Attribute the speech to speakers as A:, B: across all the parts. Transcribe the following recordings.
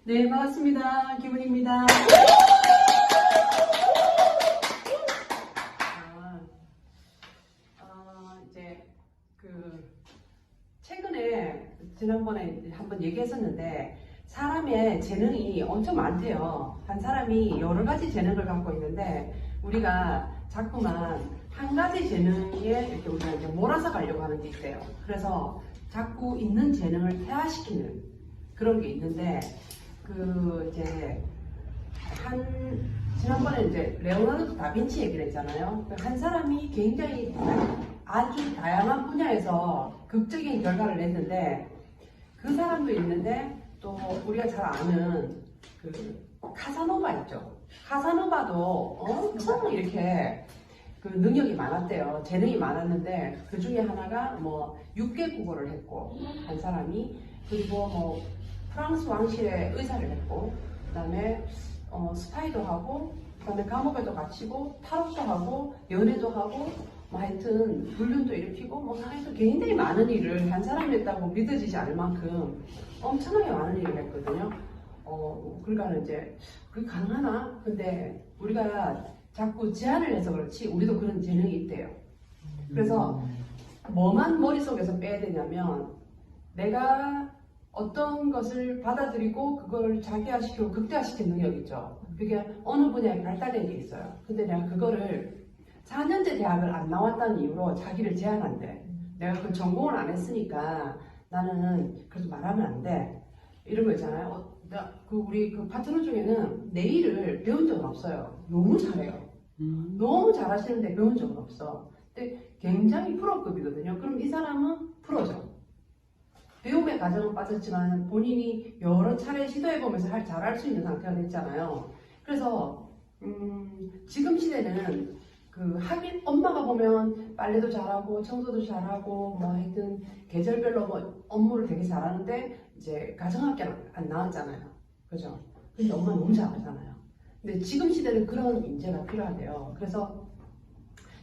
A: 네, 반갑습니다. 김은입니다. 이제 최근에 지난번에 한번 얘기했었는데 사람의 재능이 엄청 많대요. 한 사람이 여러 가지 재능을 갖고 있는데 우리가 자꾸만 한 가지 재능에 이렇게 우리가 이제 몰아서 가려고 하는 게 있어요. 그래서 자꾸 있는 재능을 퇴화시키는 그런 게 있는데 지난번에 이제 레오나르도 다빈치 얘기를 했잖아요. 한 사람이 굉장히 아주 다양한 분야에서 극적인 결과를 냈는데 그 사람도 있는데 또 우리가 잘 아는 카사노바 있죠. 카사노바도 엄청 이렇게 능력이 많았대요. 재능이 많았는데 그 중에 하나가 뭐 6개 국어를 했고 한 사람이 그리고 프랑스 왕실의 의사를 했고 그 다음에 스파이도 하고 그 다음에 감옥에도 갇히고 탈옥도 하고 연애도 하고 하여튼 불륜도 일으키고 하여튼 굉장히 많은 일을 한 사람이 했다고 믿어지지 않을 만큼 엄청나게 많은 일을 했거든요. 그러니까 이제 그게 가능하나? 근데 우리가 자꾸 제한을 해서 그렇지 우리도 그런 재능이 있대요. 그래서 뭐만 머릿속에서 빼야 되냐면 내가 어떤 것을 받아들이고 그걸 자기화시키고 극대화시키는 능력 있죠. 그게 어느 분야에 발달된 게 있어요. 근데 내가 그거를 4년제 대학을 안 나왔다는 이유로 자기를 제한한대. 내가 그 전공을 안 했으니까 나는 그래서 말하면 안 돼. 이런 거 있잖아요. 우리 파트너 중에는 내일을 배운 적은 없어요. 너무 잘해요. 너무 잘하시는데 배운 적은 없어. 근데 굉장히 프로급이거든요. 그럼 이 사람은 프로죠. 배움의 과정은 빠졌지만 본인이 여러 차례 시도해보면서 잘할 수 있는 상태가 됐잖아요. 그래서 지금 시대는 하긴 엄마가 보면 빨래도 잘하고 청소도 잘하고 하여튼 계절별로 업무를 되게 잘하는데 이제 가정학교는 안 나왔잖아요. 그죠? 근데 엄마는 너무 잘하잖아요. 근데 지금 시대는 그런 인재가 필요하대요. 그래서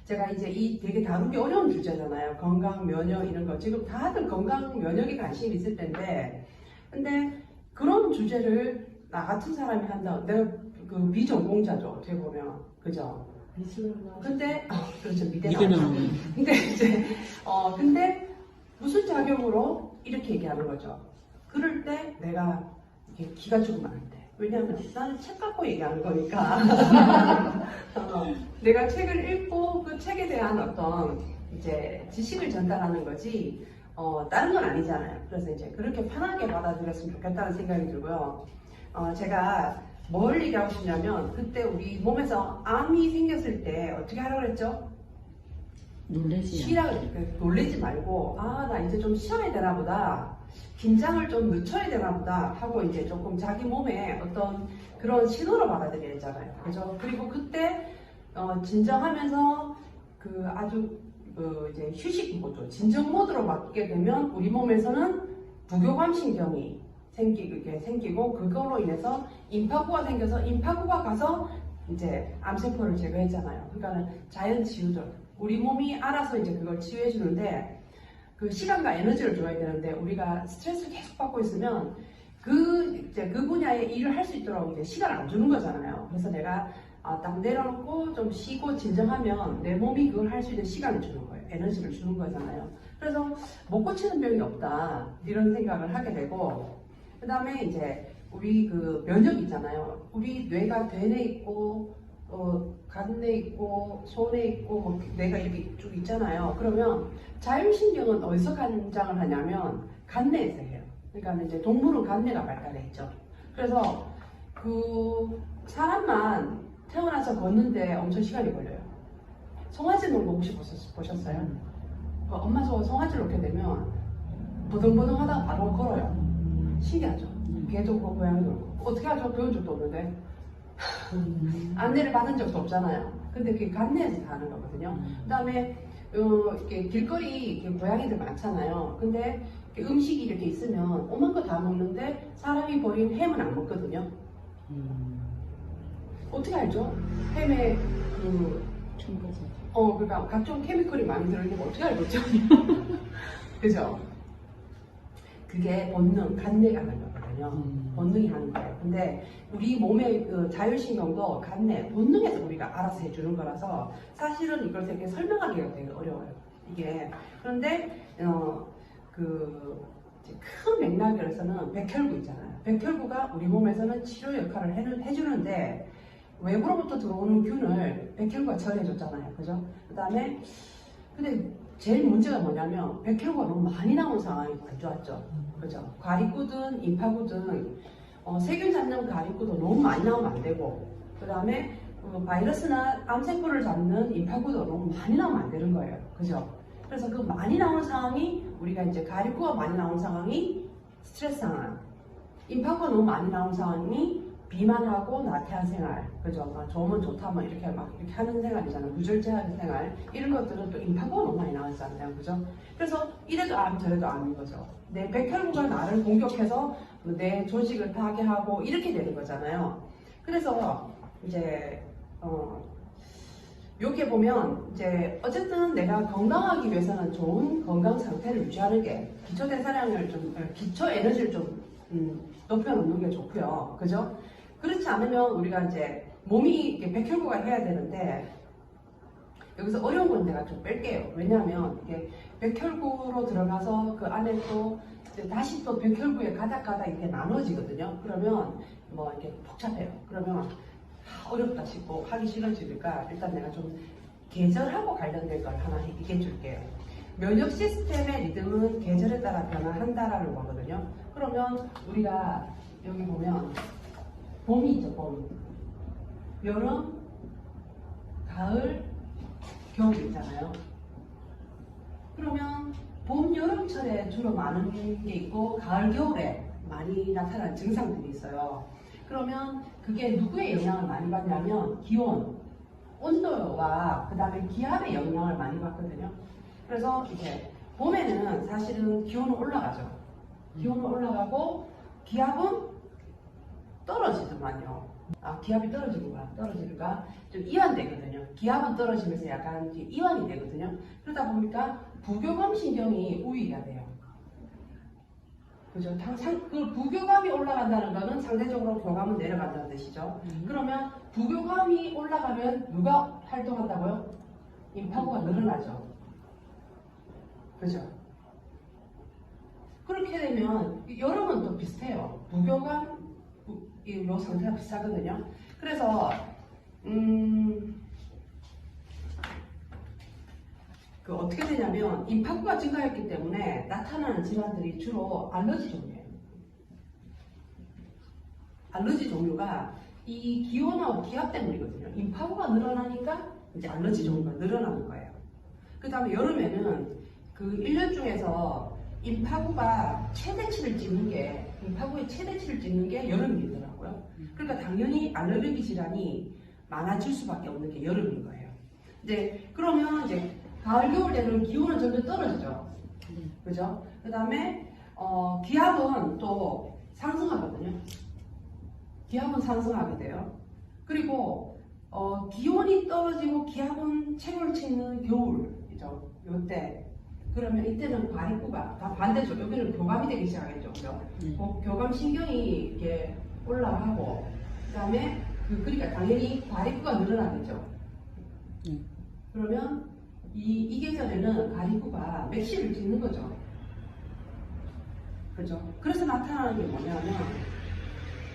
A: 제가 이제 이 되게 다루기 어려운 주제잖아요. 건강, 면역 이런 거. 지금 다들 건강, 면역에 관심이 있을 텐데 근데 그런 주제를 나 같은 사람이 한다. 내가 비전공자죠. 어떻게 보면. 그죠? 근데 그렇죠. 미대면. 근데 이제 근데 무슨 자격으로 이렇게 얘기하는 거죠. 그럴 때 내가 이렇게 기가 죽으면 안 돼. 왜냐하면 나는 책 갖고 얘기하는 거니까. 내가 책을 읽고 그 책에 대한 어떤 이제 지식을 전달하는 거지 다른 건 아니잖아요. 그래서 이제 그렇게 편하게 받아들였으면 좋겠다는 생각이 들고요. 제가 뭘 얘기하고 싶냐면 그때 우리 몸에서 암이 생겼을 때 어떻게 하라고 그랬죠? 놀래지 말고 나 이제 좀 쉬어야 되나 보다. 긴장을 좀 늦춰야 되나 보다 하고 이제 조금 자기 몸에 어떤 그런 신호를 받아들여야 되잖아요. 그죠? 그리고 그때 진정하면서 아주 이제 휴식 모드, 진정 모드로 바뀌게 되면 우리 몸에서는 부교감 신경이 생기고 그걸로 인해서 임파구가 생겨서 임파구가 가서 이제 암세포를 제거했잖아요. 그러니까 자연 치유죠. 우리 몸이 알아서 이제 그걸 치유해 주는데 시간과 에너지를 줘야 되는데 우리가 스트레스를 계속 받고 있으면 그 분야의 일을 할 수 있도록 이제 시간을 안 주는 거잖아요. 그래서 내가 딱 내려놓고 좀 쉬고 진정하면 내 몸이 그걸 할 수 있는 시간을 주는 거예요. 에너지를 주는 거잖아요. 그래서 못 고치는 병이 없다 이런 생각을 하게 되고 그 다음에 이제 우리 면역 있잖아요. 우리 뇌가 대뇌 있고 간내 있고 소뇌 있고 뇌가 이렇게 쭉 있잖아요. 그러면 자율신경은 어디서 관장을 하냐면 간내에서 해요. 그러니까 이제 동물은 간내가 발달해 있죠. 그래서 사람만 태어나서 걷는데 엄청 시간이 걸려요. 송아지 놀고 혹시 보셨어요? 엄마 송아지 놓게 되면 버덩버덩하다가 바로 걸어요. 신기하죠? 개도 그렇고 고양이도 그렇고 어떻게 하죠? 배운 적도 없는데 안내를 받은 적도 없잖아요. 근데 그게 간내에서 가는 거거든요. 그 다음에 길거리 고양이들 많잖아요. 근데 음식이 이렇게 있으면 오만 거 다 먹는데 사람이 버린 햄은 안 먹거든요. 어떻게 알죠? 햄에 그러니까 각종 케미컬이 많이 들어있는 거 어떻게 알겠죠? 그죠? 그게 본능, 간내가 하는 거거든요. 하거든요. 본능이 하는 거예요. 근데 우리 몸의 그 자율신경도 같네. 본능에서 우리가 알아서 해주는 거라서 사실은 이걸 되게 설명하기가 되게 어려워요. 이게. 그런데 큰 맥락에서는 백혈구 있잖아요. 백혈구가 우리 몸에서는 치료 역할을 해주는데 외부로부터 들어오는 균을 백혈구가 처리해줬잖아요. 그죠? 그 다음에 근데 제일 문제가 뭐냐면 백혈구가 너무 많이 나온 상황이 안 좋았죠. 그죠? 과립구든 임파구든 세균 잡는 과립구도 너무 많이 나오면 안 되고 그 다음에 바이러스나 암세포를 잡는 임파구도 너무 많이 나오면 안 되는 거예요. 그죠? 그래서 그 많이 나오는 상황이 우리가 이제 과립구가 많이 나오는 상황이 스트레스 상황, 임파구가 너무 많이 나오는 상황이 비만하고 나태한 생활, 그죠? 좋으면 좋다, 뭐 이렇게 하는 생활이잖아요. 무절제하는 생활 이런 것들은 또 임파구가 너무 많이 나왔잖아요, 그죠? 그래서 이래도 암, 저래도 암인 거죠. 내 백혈구가 나를 공격해서 내 조직을 파괴하고 이렇게 되는 거잖아요. 그래서 이제 여기에 보면 이제 어쨌든 내가 건강하기 위해서는 좋은 건강 상태를 유지하는 게 기초 대사량을 기초 에너지를 좀 높여놓는 게 좋고요, 그죠? 그렇지 않으면 우리가 이제 몸이 백혈구가 해야 되는데 여기서 어려운 건 내가 좀 뺄게요. 왜냐하면 이게 백혈구로 들어가서 그 안에 또 다시 또 백혈구에 가닥가닥 이렇게 나눠지거든요. 그러면 뭐 이렇게 복잡해요. 그러면 어렵다 싶고 하기 싫어지니까 일단 내가 좀 계절하고 관련된 걸 하나 얘기해 줄게요. 면역 시스템의 리듬은 계절에 따라 변화한다라는 거거든요. 그러면 우리가 여기 보면 봄이 있죠, 봄. 여름, 가을, 겨울 있잖아요. 그러면 봄, 여름철에 주로 많은 게 있고 가을, 겨울에 많이 나타나는 증상들이 있어요. 그러면 그게 누구의 영향을 많이 받냐면 기온, 온도와 그 다음에 기압의 영향을 많이 받거든요. 그래서 이제 봄에는 사실은 기온은 올라가죠. 기온은 올라가고 기압은 떨어지더만요. 기압이 떨어지니까 좀 이완되거든요. 기압은 떨어지면서 약간 이완이 되거든요. 그러다 보니까 부교감 신경이 우위가 돼요. 그죠? 그 부교감이 올라간다는 거는 상대적으로 교감은 내려간다는 뜻이죠. 그러면 부교감이 올라가면 누가 활동한다고요? 임파구가 늘어나죠. 그죠? 그렇게 되면 여름은 또 비슷해요. 부교감 이 상태가 비슷하거든요. 그래서 어떻게 되냐면 임파구가 증가했기 때문에 나타나는 질환들이 주로 알러지 종류예요. 알러지 종류가 이 기온하고 기압 때문이거든요. 임파구가 늘어나니까 이제 알러지 종류가 늘어나는 거예요. 그 다음에 여름에는 그 1년 중에서 임파구의 최대치를 찍는 게 여름이더라고요. 그러니까 당연히 알레르기 질환이 많아질 수밖에 없는 게 여름인 거예요. 이제 그러면 이제 가을, 겨울 때는 기온은 점점 떨어지죠. 그죠? 그 다음에 기압은 또 상승하거든요. 기압은 상승하게 돼요. 그리고 기온이 떨어지고 기압은 최고를 치는 겨울이죠. 요때. 그러면 이때는 과립구가 다 반대죠. 여기는 교감이 되기 시작하겠죠. 그죠? 교감 신경이 이렇게 올라가고, 그 다음에 그러니까 당연히 과립구가 늘어나겠죠. 그러면 이 계절에는 과립구가 맥시를 찍는 거죠. 그죠? 그래서 나타나는 게 뭐냐면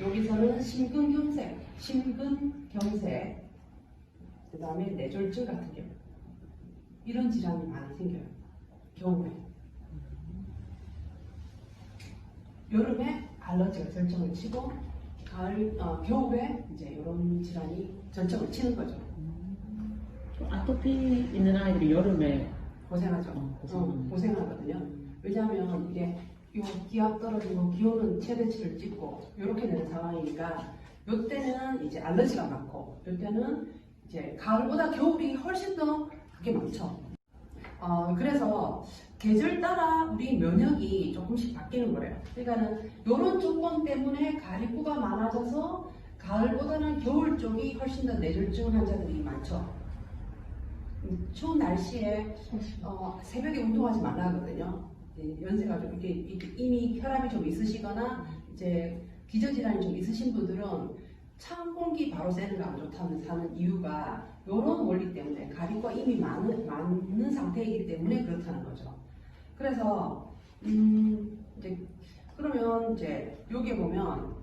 A: 여기서는 심근경색, 그 다음에 뇌졸중 같은 경우 이런 질환이 많이 생겨요. 겨울에. 여름에 알러지가 절정을 치고 겨울에 이제 이런 질환이 절정을 치는 거죠.
B: 아토피 있는 아이들이 여름에
A: 고생하죠. 고생하거든요. 왜냐하면 이게 요 기압 떨어지고 기온은 최대치를 찍고 이렇게 되는 상황이니까 요때는 이제 알러지가 많고 요때는 이제 가을보다 겨울이 훨씬 더 그게 많죠. 그래서 계절 따라 우리 면역이 조금씩 바뀌는 거예요. 그러니까는 이런 조건 때문에 가립구가 많아져서 가을보다는 겨울 쪽이 훨씬 더 뇌졸중 환자들이 많죠. 추운 날씨에 새벽에 운동하지 말라 하거든요. 연세가 좀 이렇게 이미 혈압이 좀 있으시거나 이제 기저질환이 좀 있으신 분들은 찬 공기 바로 쐬는 거 안 좋다는 사는 이유가 이런 원리 때문에 가비가 이미 많은 상태이기 때문에 그렇다는 거죠. 그래서 이제 그러면 이제 여기에 보면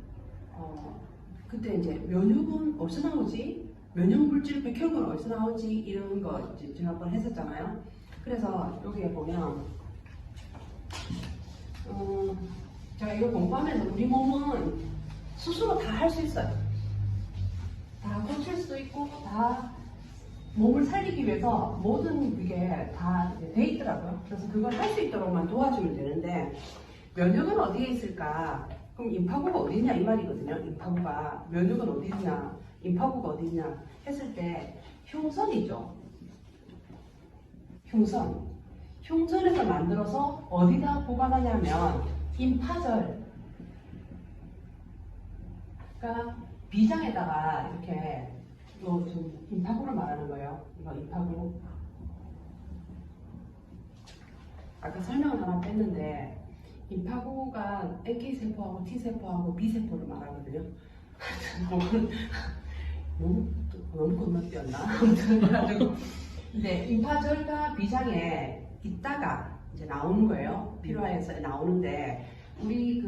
A: 그때 이제 면역은 어디서 나오지? 면역 물질 백혈구는 어디서 나오지? 이런 거 이제 지난번 했었잖아요. 그래서 여기에 보면 제가 이거 공부하면서 우리 몸은 스스로 다 할 수 있어요. 다 고칠 수도 있고 다 몸을 살리기 위해서 모든 그게 다 돼 있더라고요. 그래서 그걸 할 수 있도록만 도와주면 되는데 면역은 어디에 있을까? 그럼 임파구가 어디 있냐 이 말이거든요. 임파구가 면역은 어디 있냐, 임파구가 어디 있냐 했을 때 흉선이죠. 흉선에서 만들어서 어디다 보관하냐면 임파절. 그러니까 비장에다가 이렇게 좀 임파구를 말하는 거예요. 이거 임파구. 아까 설명을 하나 뺐는데 임파구가 NK세포하고 T세포하고 B세포를 말하거든요. 너무 건너뛰었나? 그래가지고 근데 임파절과 비장에 있다가 이제 나오는 거예요. 필요해서 나오는데 우리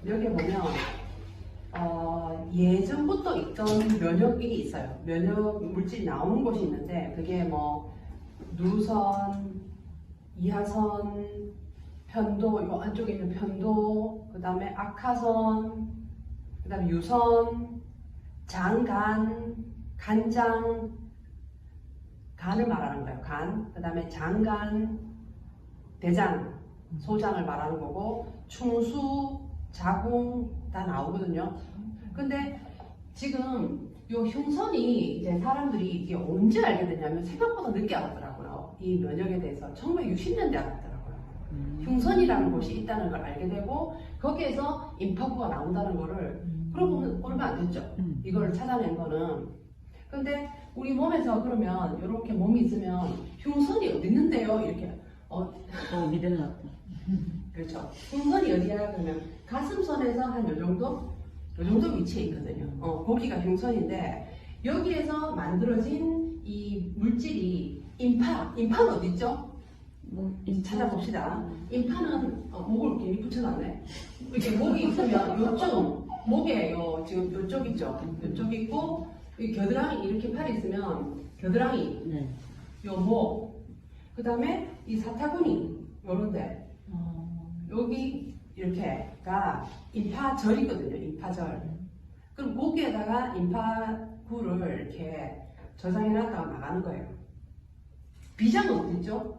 A: 여기에 보면 예전부터 있던 면역이 있어요. 면역 물질이 나오는 곳이 있는데 그게 뭐 누선, 이하선, 편도, 이 안쪽에 있는 편도, 그 다음에 악하선, 그 다음에 유선, 장간, 간장, 간을 말하는 거예요. 간, 그 다음에 장간, 대장, 소장을 말하는 거고 충수, 자궁 다 나오거든요. 근데 지금 요 흉선이 이제 사람들이 이게 언제 알게 됐냐면 생각보다 늦게 알았더라고요. 이 면역에 대해서 1960년대 알았더라고요. 흉선이라는 곳이 있다는 걸 알게 되고 거기에서 임파구가 나온다는 거를 그러고 보면 얼마 안 됐죠. 이걸 찾아낸 거는. 근데 우리 몸에서 그러면 이렇게 몸이 있으면 흉선이 어디 있는데요? 이렇게
B: 믿을 것 같다.
A: 그렇죠. 흉선이 어디야? 그러면 가슴선에서 한 요 정도 위치에 있거든요. 거기가 흉선인데 여기에서 만들어진 이 물질이 임파는 어디 있죠? 찾아봅시다. 임파는 목을 이렇게 붙여놨네. 이렇게 목이 있으면 요쪽 목에 지금 요쪽 있죠. 요쪽 있고 이 겨드랑이 이렇게 팔이 있으면 겨드랑이
B: 네.
A: 요 목, 그 다음에 이 사타구니 요런데 여기 이렇게가 임파절이거든요. 임파절. 그럼 거기에다가 임파구를 이렇게 저장해놨다가 나가는 거예요. 비장은 어디 있죠?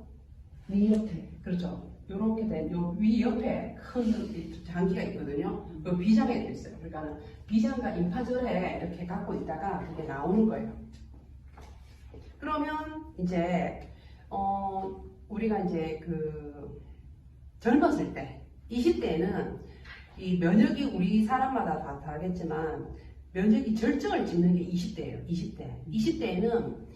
B: 위 옆에.
A: 그렇죠. 요렇게 된 요 위 옆에 큰 장기가 있거든요. 요 비장에 돼 있어요. 그러니까 비장과 임파절에 이렇게 갖고 있다가 그게 나오는 거예요. 그러면 이제 우리가 이제 젊었을 때 20대에는 이 면역이 우리 사람마다 다 다르겠지만 면역이 절정을 찍는 게 20대예요. 20대에는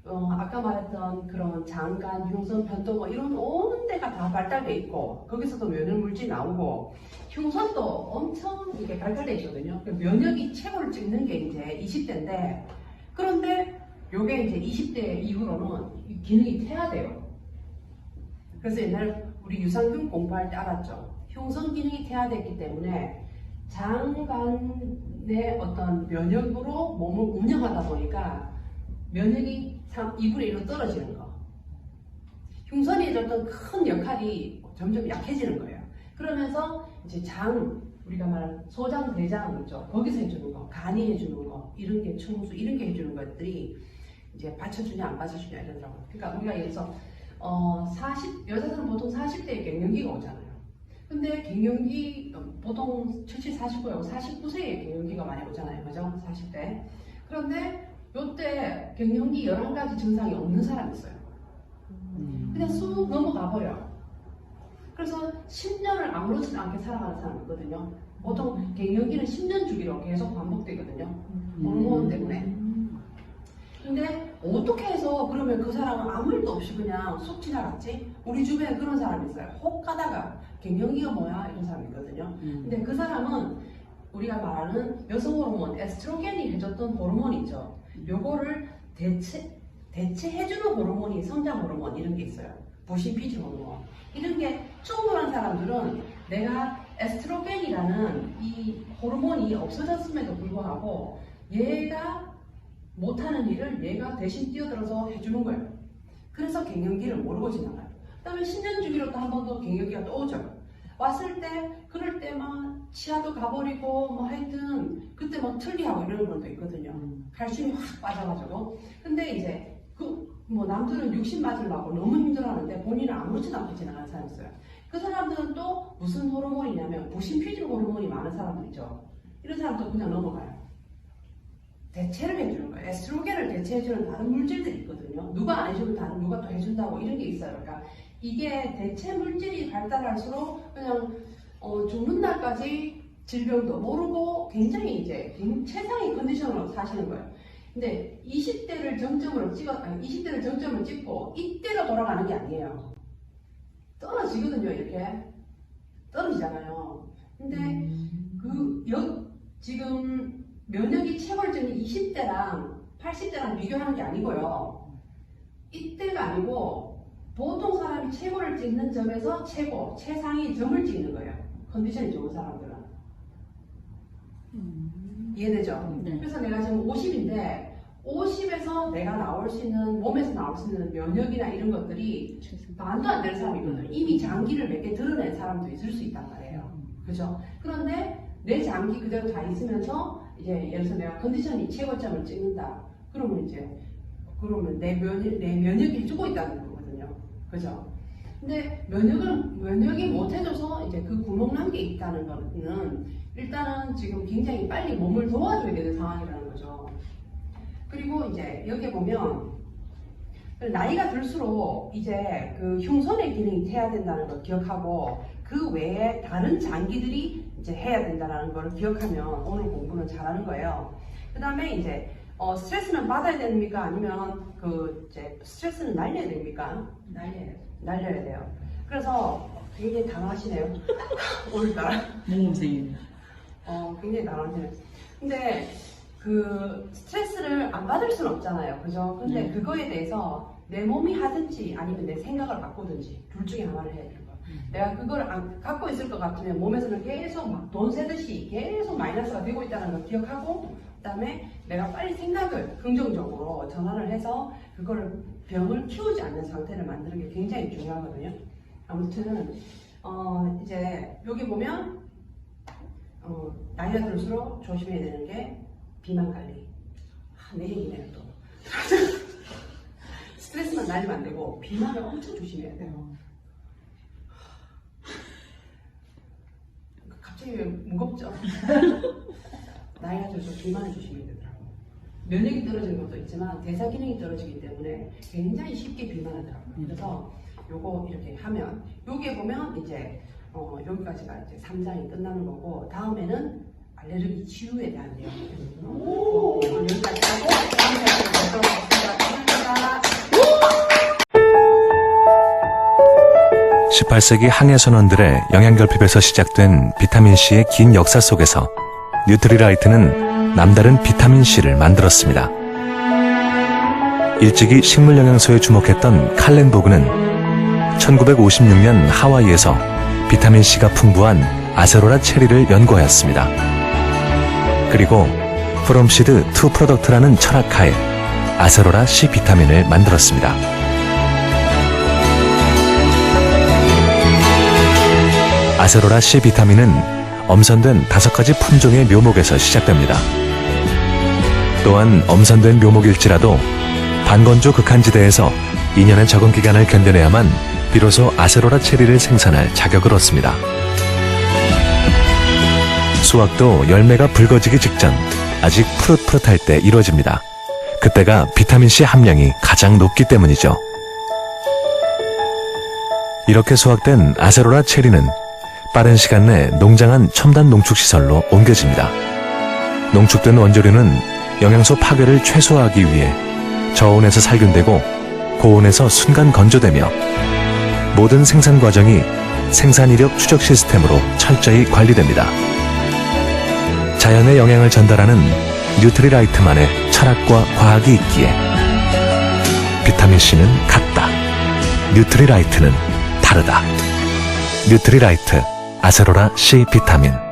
A: 아까 말했던 그런 장간, 흉선, 편도 뭐 이런 온 데가 다 발달돼 있고 거기서도 면역 물질이 나오고 흉선도 엄청 이렇게 발달돼 있거든요. 면역이 최고를 찍는 게 이제 20대인데 그런데 요게 이제 20대 이후로는 기능이 퇴화돼요. 그래서 옛날 우리 유산균 공부할 때 알았죠. 흉선 기능이 퇴화됐기 때문에 장간의 어떤 면역으로 몸을 운영하다 보니까 면역이 2분의 1로 떨어지는 거. 흉선이 해줬던 큰 역할이 점점 약해지는 거예요. 그러면서 이제 우리가 말하는 소장, 대장 있죠. 거기서 해주는 거, 간이 해주는 거, 이런 게 충수, 이런 게 해주는 것들이 이제 받쳐주냐 안 받쳐주냐 이러더라고요. 그러니까 우리가 여기서 여자들은 보통 40대에 갱년기가 오잖아요. 근데 갱년기 보통 70, 49하고 49세에 갱년기가 많이 오잖아요. 그죠? 40대. 그런데 요때 갱년기 11가지 증상이 없는 사람이 있어요. 그냥 쑥 넘어가 버려. 그래서 10년을 아무렇지 않게 살아가는 사람이 있거든요. 보통 갱년기는 10년 주기로 계속 반복되거든요. 호르몬 때문에. 근데 어떻게 해서 그러면 그 사람은 아무 일도 없이 그냥 쑥 지나갔지? 우리 주변에 그런 사람이 있어요. 혹 가다가 갱년기가 뭐야? 이런 사람이 있거든요. 근데 그 사람은 우리가 말하는 여성 호르몬 에스트로겐이 해줬던 호르몬이 있죠. 요거를 대체해주는 호르몬이 성장 호르몬 이런 게 있어요. 부신 피지 호르몬. 이런 게 충분한 사람들은 내가 에스트로겐이라는 이 호르몬이 없어졌음에도 불구하고 얘가 못하는 일을 얘가 대신 뛰어들어서 해주는 거예요. 그래서 갱년기를 모르고 지나가요. 그 다음에 10년 주기로 또 한 번 더 갱년기가 또 오죠. 왔을 때 그럴 때 막 치아도 가버리고 뭐 하여튼 그때 막 틀리하고 이러는 분도 있거든요. 칼슘이 확 빠져가지고. 근데 이제 뭐 남들은 60 맞으려고 너무 힘들어하는데 본인은 아무렇지도 않게 지나가는 사람이 있어요. 그 사람들은 또 무슨 호르몬이냐면 부신피질 호르몬이 많은 사람들이죠. 이런 사람도 그냥 넘어가요. 대체를 해주는 거예요. 에스트로겐을 대체해주는 다른 물질들이 있거든요. 누가 안 해주면 다른 누가 또 해준다고 이런 게 있어요. 그러니까 이게 대체 물질이 발달할수록 그냥 죽는 날까지 질병도 모르고 굉장히 이제 최상의 컨디션으로 사시는 거예요. 근데 20대를 정점으로 찍고 이때로 돌아가는 게 아니에요. 떨어지거든요. 이렇게 떨어지잖아요. 근데 지금 면역이 체벌점이 20대랑 80대랑 비교하는 게 아니고요. 이때가 아니고 보통 사람이 최고를 찍는 점에서 최상위 점을 찍는 거예요. 컨디션이 좋은 사람들은. 이해되죠?
B: 네.
A: 그래서 내가 지금 50인데 50에서 내가 나올 수 있는 몸에서 나올 수 있는 면역이나 이런 것들이 반도 안 되는 사람이거든요. 이미 장기를 몇 개 드러낸 사람도 있을 수 있단 말이에요. 그죠? 그런데 내 장기 그대로 다 있으면서 이제 예를 들어서 내가 컨디션이 최고점을 찍는다. 그러면 내 면역이 해주고 있다는 거거든요. 그죠? 근데 면역이 못 해줘서 이제 그 구멍 난 게 있다는 거는 일단은 지금 굉장히 빨리 몸을 도와줘야 되는 상황이라는 거죠. 그리고 이제 여기 보면 나이가 들수록 이제 그 흉선의 기능이 돼야 된다는 걸 기억하고 그 외에 다른 장기들이 이제 해야 된다는 걸 기억하면 오늘 공부는 잘하는 거예요. 그 다음에 이제 스트레스는 받아야 됩니까? 아니면 이제 스트레스는 날려야 됩니까? 날려야 돼요. 그래서 굉장히 당하시네요. 오늘따라.
B: 모범생이네요.
A: 굉장히 당하시네요. 근데 스트레스를 안 받을 수는 없잖아요. 그죠? 근데 그거에 대해서 내 몸이 하든지 아니면 내 생각을 바꾸든지 둘 중에 하나를 해야 돼요. 내가 그걸 안 갖고 있을 것 같으면 몸에서는 계속 막 돈 새듯이 계속 마이너스가 되고 있다는 걸 기억하고 그 다음에 내가 빨리 생각을 긍정적으로 전환을 해서 그걸 병을 키우지 않는 상태를 만드는 게 굉장히 중요하거든요. 아무튼 이제 여기 보면 나이가 들수록 조심해야 되는 게 비만 관리. 내 얘기네요 또. 스트레스만 날리면 안 되고 비만을 엄청 조심해야 돼요. 갑자기 왜 무겁죠? 나이가 들수록 비만을 조심해야 되더라고요. 면역이 떨어지는 것도 있지만 대사 기능이 떨어지기 때문에 굉장히 쉽게 비만하더라고요. 그래서 요거 이렇게 하면 여기에 보면 이제 여기까지가 이제 3장이 끝나는 거고 다음에는 알레르기 치유에 대한 내용이거든요. 여기까지 하고 다음 장에 뵙도록 하겠습니다.
C: 18세기 항해 선원들의 영양결핍에서 시작된 비타민C의 긴 역사 속에서 뉴트리라이트는 남다른 비타민C를 만들었습니다. 일찍이 식물영양소에 주목했던 칼렌보그는 1956년 하와이에서 비타민C가 풍부한 아세로라 체리를 연구하였습니다. 그리고 프롬시드 투 프로덕트라는 철학하에 아세로라 C 비타민을 만들었습니다. 아세로라 C 비타민은 엄선된 5가지 품종의 묘목에서 시작됩니다. 또한 엄선된 묘목일지라도 반건조 극한지대에서 2년의 적응 기간을 견뎌내야만 비로소 아세로라 체리를 생산할 자격을 얻습니다. 수확도 열매가 붉어지기 직전 아직 푸릇푸릇할 때 이루어집니다. 그때가 비타민C 함량이 가장 높기 때문이죠. 이렇게 수확된 아세로라 체리는 빠른 시간 내 농장한 첨단 농축시설로 옮겨집니다. 농축된 원재료는 영양소 파괴를 최소화하기 위해 저온에서 살균되고 고온에서 순간 건조되며 모든 생산 과정이 생산 이력 추적 시스템으로 철저히 관리됩니다. 자연의 영양을 전달하는 뉴트리라이트만의 철학과 과학이 있기에 비타민C는 같다. 뉴트리라이트는 다르다. 뉴트리라이트 아세로라 C 비타민.